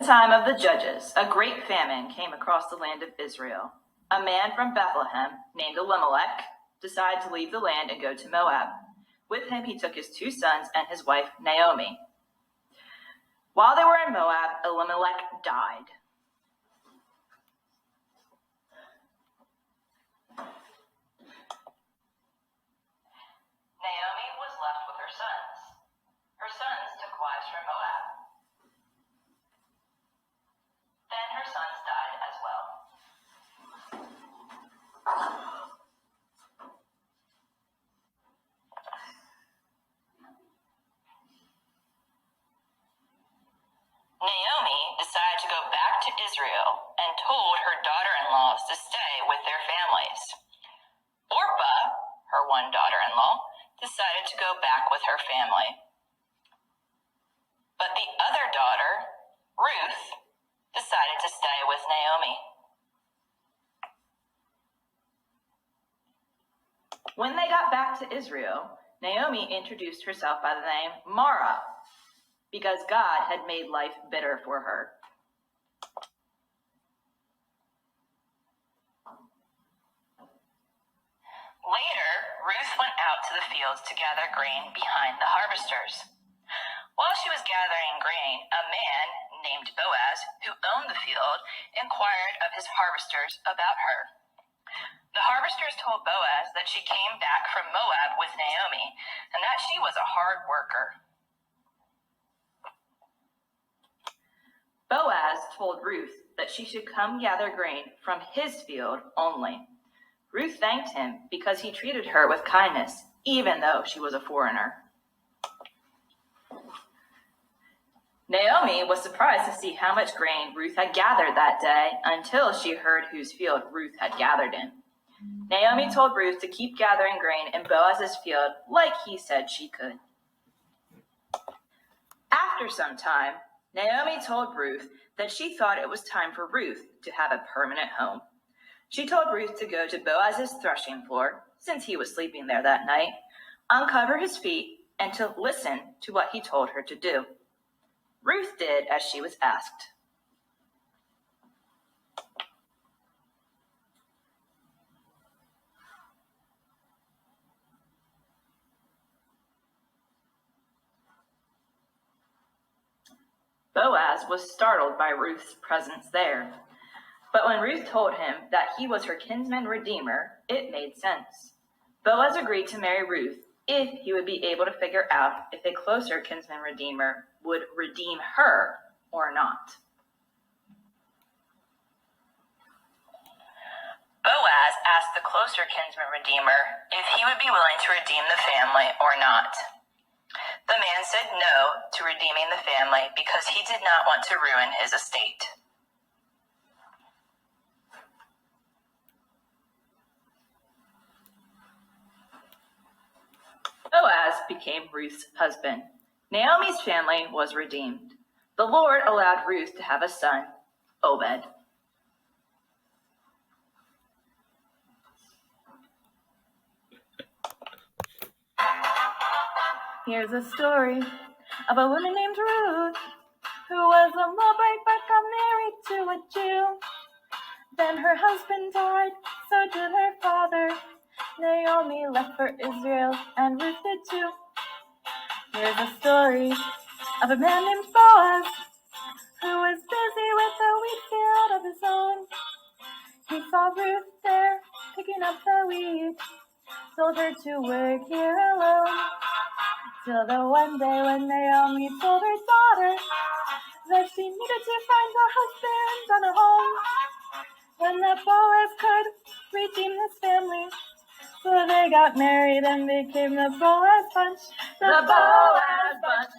Time of the judges, a great famine came across the land of Israel. A man from Bethlehem, named Elimelech, decided to leave the land and go to Moab. With him, he took his 2 sons and his wife, Naomi. While they were in Moab, Elimelech died. Naomi was left with her sons. Her sons took wives from Moab. Then her sons died as well. Naomi decided to go back to Israel and told her daughter-in-laws to stay with their families. Orpah, her one daughter-in-law, decided to go back with her family. But the other daughter, Ruth, decided to stay with Naomi. When they got back to Israel, Naomi introduced herself by the name Mara, because God had made life bitter for her. Later, Ruth went out to the fields to gather grain behind the harvesters. While she was gathering grain, a man named Boaz, who owned the field, inquired of his harvesters about her. The harvesters told Boaz that she came back from Moab with Naomi, and that she was a hard worker. Boaz told Ruth that she should come gather grain from his field only. Ruth thanked him because he treated her with kindness, even though she was a foreigner. Naomi was surprised to see how much grain Ruth had gathered that day until she heard whose field Ruth had gathered in. Naomi told Ruth to keep gathering grain in Boaz's field like he said she could. After some time, Naomi told Ruth that she thought it was time for Ruth to have a permanent home. She told Ruth to go to Boaz's threshing floor, since he was sleeping there that night, uncover his feet, and to listen to what he told her to do. Ruth did as she was asked. Boaz was startled by Ruth's presence there. But when Ruth told him that he was her kinsman redeemer, it made sense. Boaz agreed to marry Ruth if he would be able to figure out if a closer kinsman redeemer would redeem her or not. Boaz asked the closer kinsman redeemer if he would be willing to redeem the family or not. The man said no to redeeming the family because he did not want to ruin his estate. Boaz became Ruth's husband. Naomi's family was redeemed. The Lord allowed Ruth to have a son, Obed. Here's a story of a woman named Ruth, who was a Moabite but got married to a Jew. Then her husband died, so did her father. Naomi left for Israel, and Ruth did too. Here's a story of a man named Boaz, who was busy with a wheat field of his own. He saw Ruth there, picking up the wheat, told her to work here alone. Till the one day when Naomi told her daughter that she needed to find a husband and a home, when that Boaz could redeem his family. So they got married and became the Boaz bunch. The Boaz bunch.